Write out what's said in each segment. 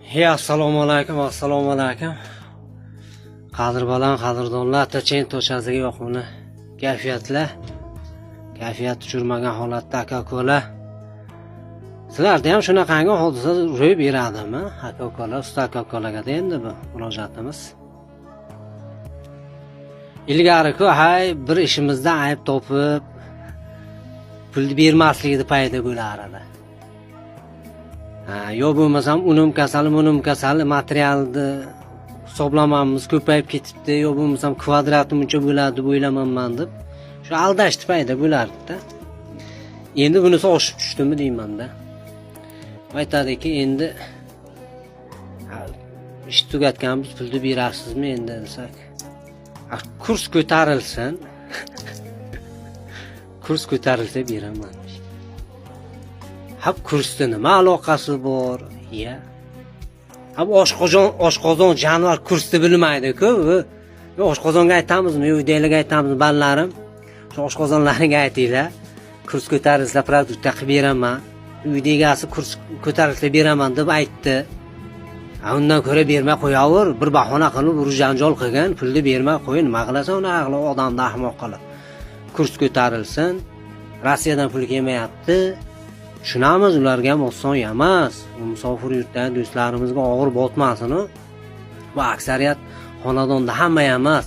Hey, assalomu alaykum. Qadrbalan, qadrdonlar, atachayin to'shasiga yoqimli kayfiyatlar. Kayfiyat tushirmagan holatda aka-ukalar. Sizlarda ham shunaqangi hodisa ro'y beradimi? Aka-ukalar, usta aka-ukalarga endi bu murojaatimiz. Ilgari-ku bir ishimizda ayb topib pul bermasligida paydo bo'lar edi. Yo bo'lmasam unum kasali materialni hisoblamamiz ko'payib ketibdi, yo bo'lmasam kvadrati muncha bo'ladi deb o'ylamanman deb shu aldashdi paydo bo'lardi-da. Endi bunisi oshib tushdimi deyman-da. Aytadiki, endi ish tugatganmiz, pulni berasizmi endi desak. Kurs ko'tarilsin. Kurs ko'tarilsa beraman. Hab kursda nima aloqasi bor? Ya. Hab oshqozon jonivor kursda bilmaydi-ku. Oshqozonga aytamizmi, uydagilarga aytamizmi, ballarim? Shu oshqozonlarga aytinglar. Kurs ko'tarilsa produktga qilib beraman. Uyda egasi kurs ko'tarilsa beraman deb aytdi. Undan ko'ra bermay qo'yaver, bir bahona qilib urush janjol qilgan, pulni bermay qo'y, nima qilasan uni aqli odamni ahmoq qilib. Kurs ko'tarilsin. Rossiyadan pul kelmayapti. Tushunamiz, ularga ham oson emas. Musofir yurtdagi do'stlarimizga og'ir botmasin. Bu aksariyat xonadonda hamma emas.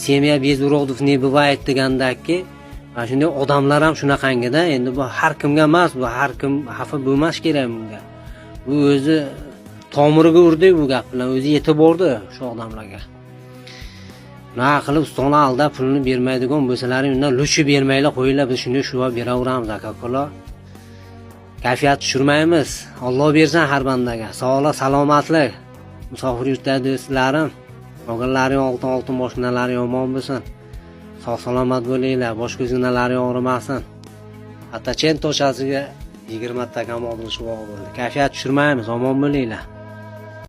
Semya Bezurodov ne buvayt degandaki, mana shunday odamlar ham shunaqangida. Endi bu har kimga emas, bu har kim xafa bo'lmas kerak bunga. Bu o'zi tomiriga urdi bu gap bilan, o'zi yetib bordi shu odamlarga. Nima qilib ustona aldab pulni bermaydigan bo'lsalaring, undan luchi bermaylar qo'yinglar, biz shunday shuva beraveramiz aka-ukalar. Kayfiyat tushirmaymiz. Alloh bersin har bandaga. Sog'lik, salomatlik. Musofir yurtdagi do'stlarim, o'g'illaring oltin moshinalari yomon bo'lsin. Sog' salomat bo'linglar, bosh ko'zinglarning og'rimasin. Atachayin to'shasiga 20 ta kam odil shuvoq bo'ldi. Kayfiyat tushirmaymiz, omon bo'linglar.